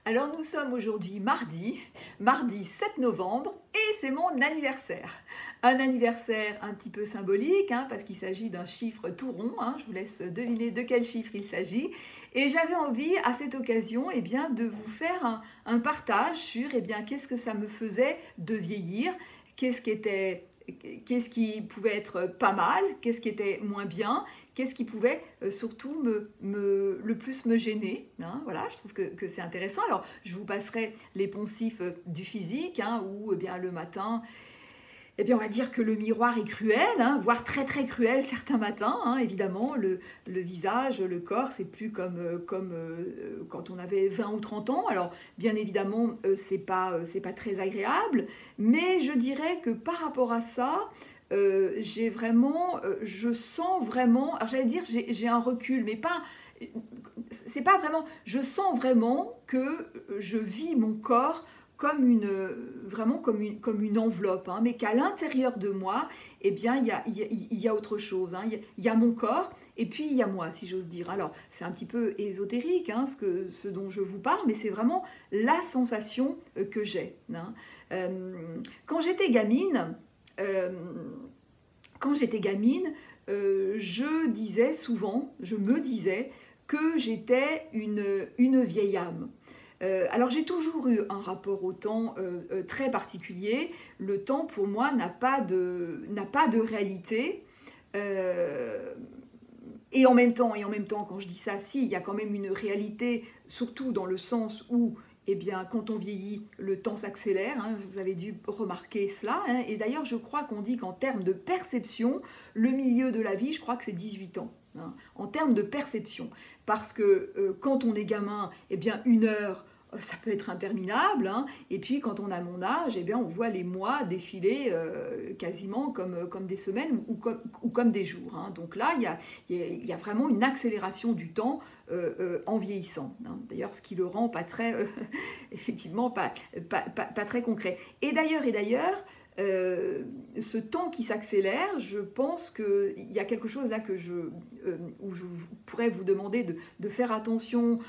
Alors nous sommes aujourd'hui mardi 7 novembre, et c'est mon anniversaire. Un anniversaire un petit peu symbolique, parce qu'il s'agit d'un chiffre tout rond, je vous laisse deviner de quel chiffre il s'agit. Et j'avais envie à cette occasion de vous faire un partage sur qu'est-ce que ça me faisait de vieillir, qu'est-ce qui pouvait être pas mal, qu'est-ce qui était moins bien, qu'est-ce qui pouvait surtout le plus me gêner. Voilà, je trouve que c'est intéressant. Alors, je vous passerai les poncifs du physique, où le matin, on va dire que le miroir est cruel, voire très très cruel certains matins. Évidemment, le visage, le corps, c'est plus comme quand on avait 20 ou 30 ans. Alors, bien évidemment, c'est pas très agréable, mais je dirais que par rapport à ça, je sens vraiment, alors j'allais dire j'ai un recul, mais pas, c'est pas vraiment, je sens vraiment que je vis mon corps vraiment comme une enveloppe, mais qu'à l'intérieur de moi, il y a autre chose. Il y a mon corps et puis il y a moi, si j'ose dire. Alors, c'est un petit peu ésotérique, ce dont je vous parle, mais c'est vraiment la sensation que j'ai. Quand j'étais gamine, je me disais que j'étais une vieille âme. Alors j'ai toujours eu un rapport au temps très particulier. Le temps pour moi n'a pas de réalité. Et en même temps, quand je dis ça, si, il y a quand même une réalité, surtout dans le sens où, quand on vieillit, le temps s'accélère. Vous avez dû remarquer cela. Et d'ailleurs, je crois qu'on dit qu'en termes de perception, le milieu de la vie, je crois que c'est 18 ans. En termes de perception. Parce que quand on est gamin, une heure, ça peut être interminable, et puis quand on a mon âge, on voit les mois défiler quasiment comme des semaines ou comme des jours. Donc là, il y a vraiment une accélération du temps en vieillissant. D'ailleurs, ce qui le rend pas très, effectivement, pas très concret. Et d'ailleurs, ce temps qui s'accélère, je pense qu'il y a quelque chose là où je pourrais vous demander de faire attention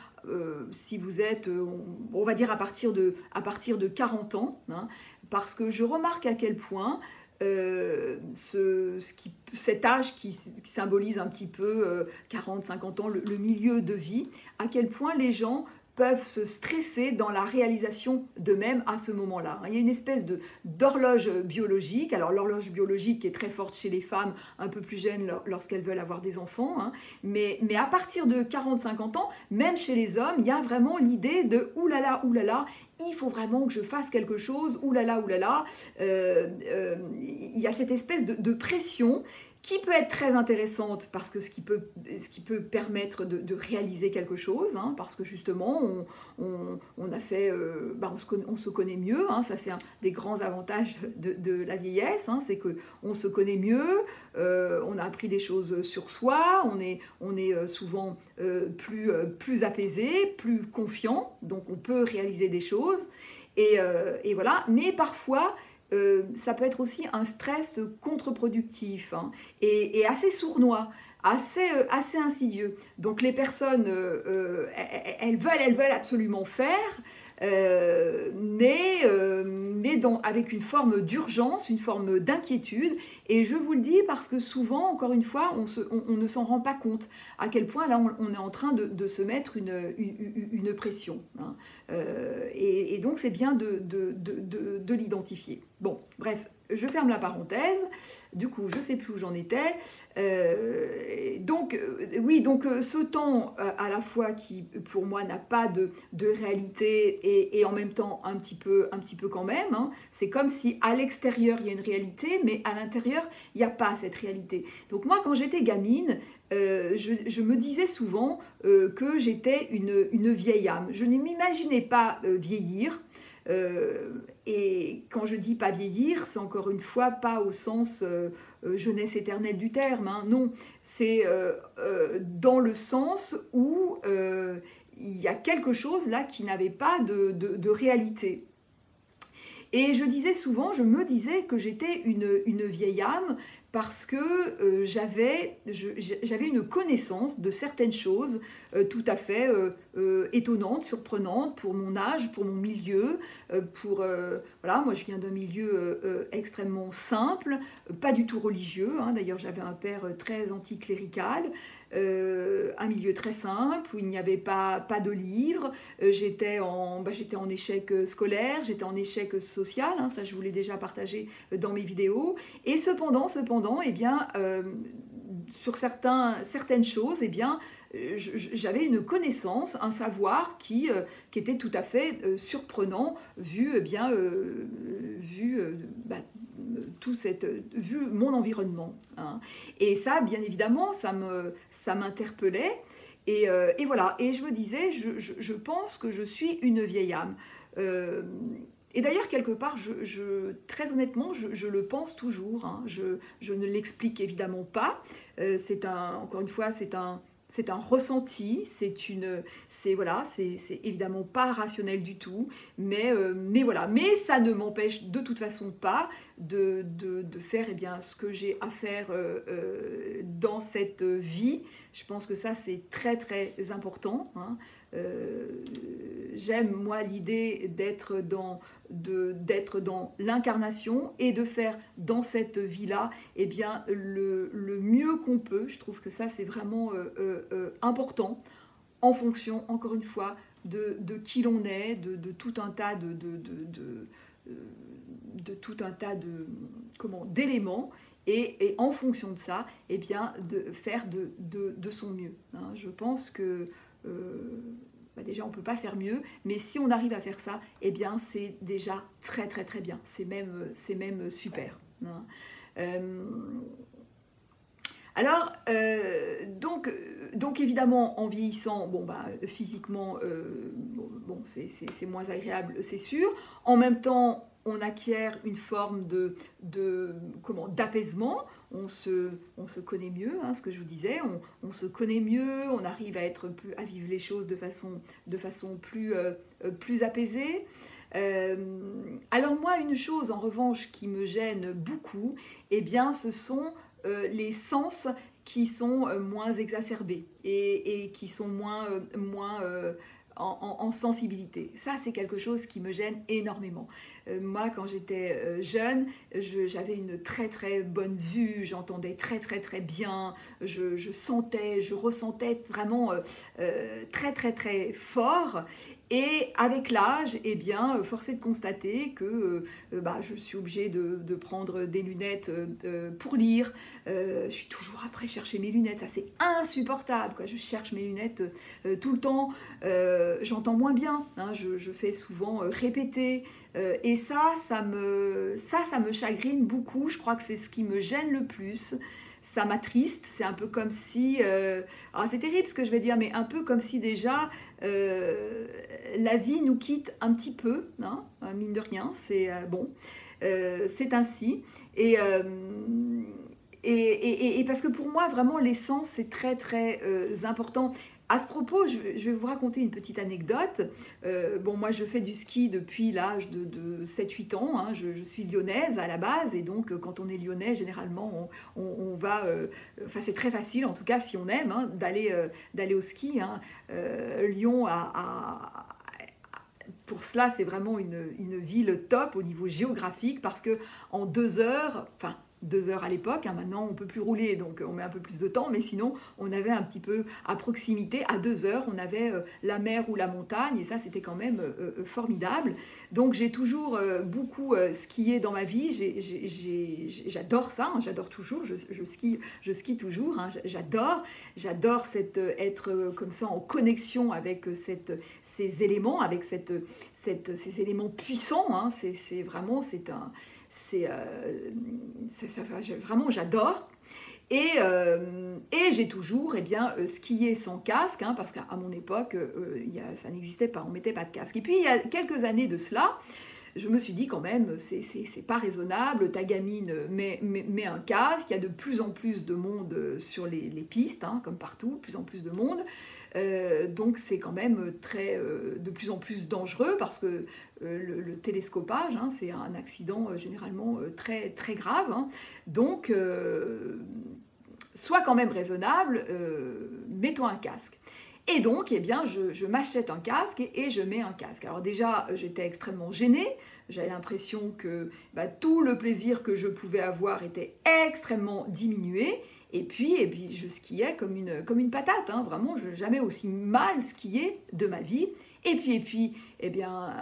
si vous êtes, on va dire à partir de 40 ans, parce que je remarque à quel point cet âge qui symbolise un petit peu 40-50 ans, le milieu de vie, à quel point les gens peuvent se stresser dans la réalisation d'eux-mêmes à ce moment-là. Il y a une espèce d'horloge biologique. Alors l'horloge biologique est très forte chez les femmes un peu plus jeunes lorsqu'elles veulent avoir des enfants, mais à partir de 40-50 ans, même chez les hommes, il y a vraiment l'idée de oulala, il faut vraiment que je fasse quelque chose, oulala, il y a cette espèce de pression qui peut être très intéressante parce que ce qui peut permettre de réaliser quelque chose, parce que justement on a fait, on se connaît mieux, ça c'est un des grands avantages de la vieillesse, c'est qu'on se connaît mieux, on a appris des choses sur soi, on est souvent plus apaisé, plus confiant, donc on peut réaliser des choses, et voilà, mais parfois ça peut être aussi un stress contre-productif, et assez sournois, assez insidieux. Donc les personnes, elles veulent absolument faire, mais avec une forme d'urgence, une forme d'inquiétude. Et je vous le dis parce que souvent, encore une fois, on ne s'en rend pas compte à quel point là on est en train de se mettre une pression. Et donc c'est bien de l'identifier. Bon, bref, je ferme la parenthèse. Du coup, je ne sais plus où j'en étais. Donc ce temps à la fois qui, pour moi, n'a pas de réalité et en même temps un petit peu quand même. C'est comme si à l'extérieur, il y a une réalité, mais à l'intérieur, il n'y a pas cette réalité. Donc moi, quand j'étais gamine, je me disais souvent que j'étais une vieille âme. Je ne m'imaginais pas vieillir. Et quand je dis pas vieillir, c'est encore une fois pas au sens jeunesse éternelle du terme, non, c'est dans le sens où il y a quelque chose là qui n'avait pas de réalité. Et je me disais que j'étais une vieille âme parce que j'avais une connaissance de certaines choses tout à fait étonnante, surprenante pour mon âge, pour mon milieu, voilà, moi je viens d'un milieu extrêmement simple, pas du tout religieux, hein. D'ailleurs j'avais un père très anticlérical, un milieu très simple où il n'y avait pas de livres, j'étais en échec scolaire, j'étais en échec social, hein, ça je vous l'ai déjà partagé dans mes vidéos, et cependant, eh bien, sur certaines choses, eh bien, j'avais une connaissance, un savoir qui était tout à fait surprenant vu, vu mon environnement, hein. Et ça, bien évidemment, ça m'interpellait. Et voilà, et je me disais, je pense que je suis une vieille âme. Et d'ailleurs, quelque part, très honnêtement, je le pense toujours, hein. Je ne l'explique évidemment pas. Encore une fois, c'est un ressenti, c'est évidemment pas rationnel du tout, mais voilà. Mais ça ne m'empêche de toute façon pas de faire ce que j'ai à faire dans cette vie. Je pense que ça, c'est très très important, hein. J'aime moi l'idée d'être dans l'incarnation et de faire dans cette vie-là le mieux qu'on peut. Je trouve que ça c'est vraiment important en fonction, encore une fois, de qui l'on est, de tout un tas d'éléments. Et en fonction de ça, de faire de son mieux, hein. Je pense que déjà on ne peut pas faire mieux, mais si on arrive à faire ça, c'est déjà très très très bien, c'est même super, hein. Alors, donc évidemment, en vieillissant, physiquement, c'est moins agréable, c'est sûr. En même temps, on acquiert une forme d'apaisement. On se connaît mieux, hein, ce que je vous disais. On se connaît mieux. On arrive à vivre les choses de façon plus apaisée. Alors moi, une chose en revanche qui me gêne beaucoup, ce sont les sens qui sont moins exacerbés et qui sont moins en sensibilité. Ça, c'est quelque chose qui me gêne énormément. Moi, quand j'étais jeune, j'avais une très très bonne vue, j'entendais très très très bien, je sentais, je ressentais vraiment très très très fort. Et avec l'âge, force est de constater que je suis obligée de prendre des lunettes pour lire. Je suis toujours après chercher mes lunettes, ça c'est insupportable, quoi. Je cherche mes lunettes tout le temps. J'entends moins bien, hein. Je fais souvent répéter. Et ça me chagrine beaucoup. Je crois que c'est ce qui me gêne le plus. Ça m'attriste, c'est un peu comme si... alors c'est terrible ce que je vais dire, mais un peu comme si déjà la vie nous quitte un petit peu, hein, mine de rien, c'est bon, c'est ainsi. Et parce que pour moi, vraiment, l'essence, c'est très très important. À ce propos, je vais vous raconter une petite anecdote. Moi, je fais du ski depuis l'âge de 7-8 ans. Hein. Je suis lyonnaise à la base, et donc quand on est lyonnais, généralement, on va... c'est très facile, en tout cas, si on aime, hein, d'aller au ski, hein. Lyon pour cela, c'est vraiment une ville top au niveau géographique, parce que en 2 heures... 2 heures à l'époque, hein, maintenant on ne peut plus rouler, donc on met un peu plus de temps, mais sinon on avait un petit peu à proximité, à 2 heures, on avait la mer ou la montagne, et ça c'était quand même formidable. Donc j'ai toujours beaucoup skié dans ma vie, j'adore ça, hein, j'adore toujours, je skie toujours, hein, j'adore être comme ça en connexion avec ces éléments, avec ces éléments puissants, hein, vraiment j'adore. Et j'ai toujours skié sans casque, hein, parce qu'à mon époque ça n'existait pas, on ne mettait pas de casque. Et puis il y a quelques années de cela, je me suis dit quand même, c'est pas raisonnable, ta gamine met un casque, il y a de plus en plus de monde sur les pistes, hein, comme partout, de plus en plus de monde. Donc c'est quand même de plus en plus dangereux, parce que le télescopage, hein, c'est un accident généralement très, très grave, hein. Donc sois quand même raisonnable, mets-toi un casque. Et donc, eh bien, je m'achète un casque et je mets un casque. Alors déjà, j'étais extrêmement gênée. J'avais l'impression que tout le plaisir que je pouvais avoir était extrêmement diminué. Et puis je skiais comme une patate. Hein. Vraiment, je n'ai jamais aussi mal skié de ma vie. Et puis, eh bien,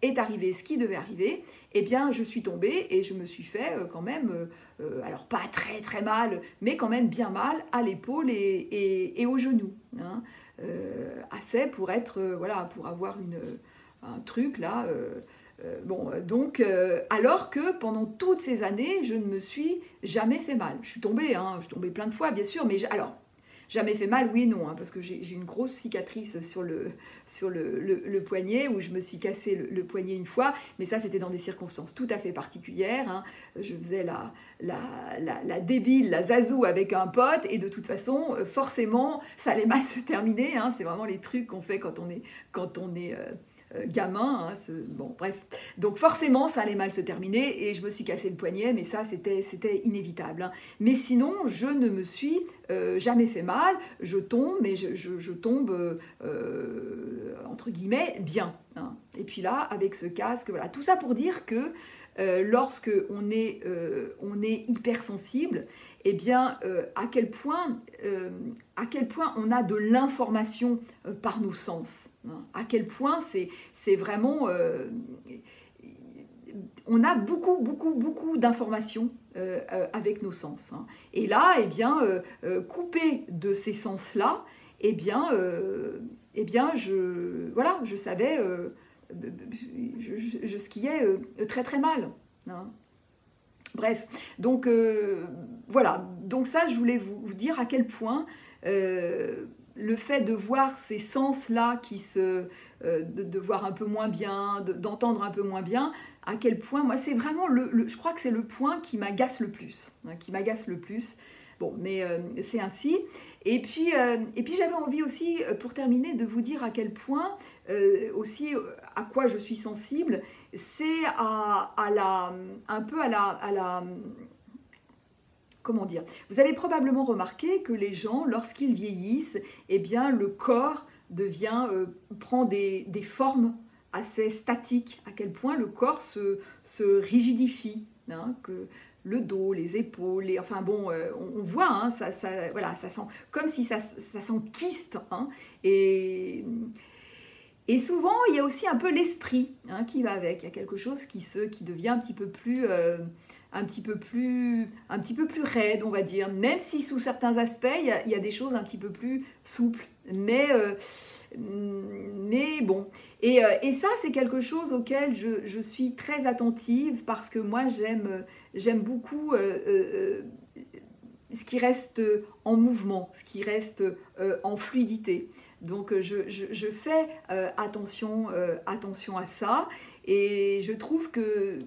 est arrivé ce qui devait arriver. Eh bien, je suis tombée et je me suis fait quand même, alors pas très très mal, mais quand même bien mal à l'épaule et au genou. Hein. Assez pour être, voilà, pour avoir un truc là. Donc, alors que pendant toutes ces années, je ne me suis jamais fait mal. Je suis tombée plein de fois, bien sûr, mais alors, jamais fait mal, oui et non, hein, parce que j'ai une grosse cicatrice sur le poignet, où je me suis cassé le poignet une fois, mais ça, c'était dans des circonstances tout à fait particulières. Hein. Je faisais la débile, la zazou avec un pote, et de toute façon, forcément, ça allait mal se terminer. Hein. C'est vraiment les trucs qu'on fait quand on est gamin, hein, bon bref, donc forcément ça allait mal se terminer et je me suis cassé le poignet, mais ça c'était inévitable, hein. Mais sinon je ne me suis jamais fait mal, je tombe, mais je tombe entre guillemets bien, hein. Et puis là avec ce casque, voilà, tout ça pour dire que lorsque on est hypersensible, eh bien, à quel point on a de l'information par nos sens, hein, à quel point c'est vraiment... on a beaucoup d'informations avec nos sens. Hein. Et là, eh bien, coupé de ces sens-là, eh bien, je savais... je skiais très très mal. Hein. Bref, donc voilà, donc ça je voulais vous dire à quel point le fait de voir ces sens-là de voir un peu moins bien, d'entendre un peu moins bien, à quel point, moi c'est vraiment je crois que c'est le point qui m'agace le plus, hein, Bon, mais c'est ainsi. Et puis j'avais envie aussi, pour terminer, de vous dire à quel point, aussi, à quoi je suis sensible, c'est un peu à la... Comment dire? Vous avez probablement remarqué que les gens, lorsqu'ils vieillissent, eh bien, le corps prend des formes assez statiques, à quel point le corps se rigidifie, hein, que le dos, les épaules, enfin bon, on voit, hein, voilà, ça sent comme si ça s'enkyste, hein, et souvent, il y a aussi un peu l'esprit, hein, qui va avec. Il y a quelque chose qui devient un petit peu plus raide, on va dire. Même si sous certains aspects, il y a des choses un petit peu plus souples. Mais bon. Et ça, c'est quelque chose auquel je suis très attentive parce que moi, j'aime beaucoup ce qui reste en mouvement, ce qui reste en fluidité. Donc je fais attention à ça, et je trouve que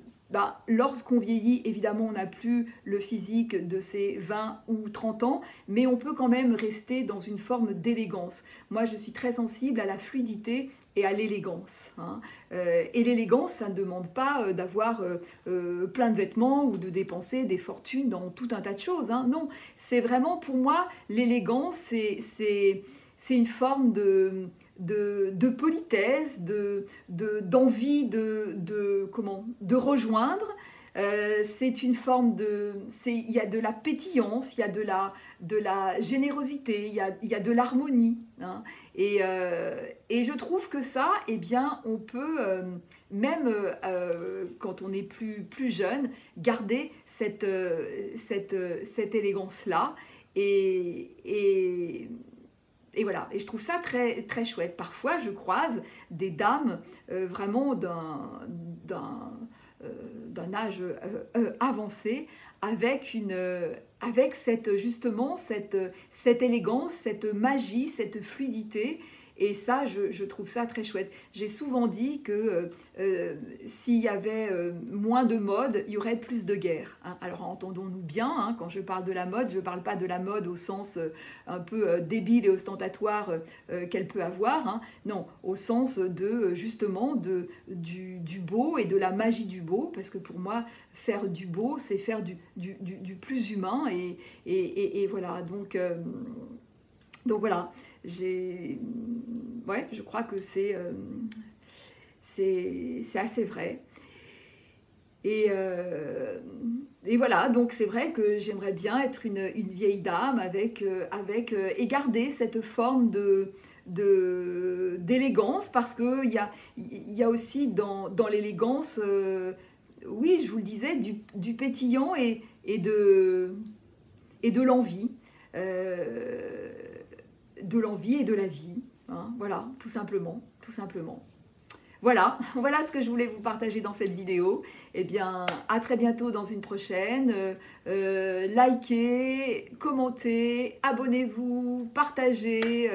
lorsqu'on vieillit, évidemment on n'a plus le physique de ses 20 ou 30 ans, mais on peut quand même rester dans une forme d'élégance. Moi je suis très sensible à la fluidité et à l'élégance. Hein. Et l'élégance, ça ne demande pas d'avoir plein de vêtements ou de dépenser des fortunes dans tout un tas de choses. Hein. Non, c'est vraiment, pour moi, l'élégance, c'est une forme de politesse, d'envie de rejoindre. C'est une forme il y a de la pétillance, il y a de la générosité, il y a de l'harmonie. Hein. Et je trouve que ça, eh bien, on peut, même quand on est plus jeune, garder cette élégance-là. Et voilà, et je trouve ça très, très chouette. Parfois, je croise des dames vraiment d'un âge avancé, avec justement cette élégance, cette magie, cette fluidité. Et ça, je trouve ça très chouette. J'ai souvent dit que s'il y avait moins de mode, il y aurait plus de guerre. Hein. Alors entendons-nous bien, hein, quand je parle de la mode, je ne parle pas de la mode au sens un peu débile et ostentatoire qu'elle peut avoir. Hein. Non, au sens justement du beau et de la magie du beau, parce que pour moi, faire du beau, c'est faire du plus humain. Et voilà, donc... Donc voilà, ouais, je crois que c'est assez vrai. Et voilà, donc c'est vrai que j'aimerais bien être une vieille dame et garder cette forme d'élégance, parce qu'il y a aussi dans l'élégance, oui, je vous le disais, du pétillant et de l'envie. De l'envie et de la vie. Hein, voilà, tout simplement, tout simplement. Voilà, voilà ce que je voulais vous partager dans cette vidéo. Eh bien, à très bientôt dans une prochaine. Likez, commentez, abonnez-vous, partagez.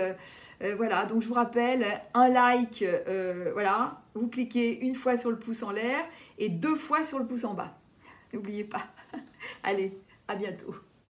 Voilà, donc je vous rappelle, un like, voilà, vous cliquez une fois sur le pouce en l'air et 2 fois sur le pouce en bas. N'oubliez pas. Allez, à bientôt.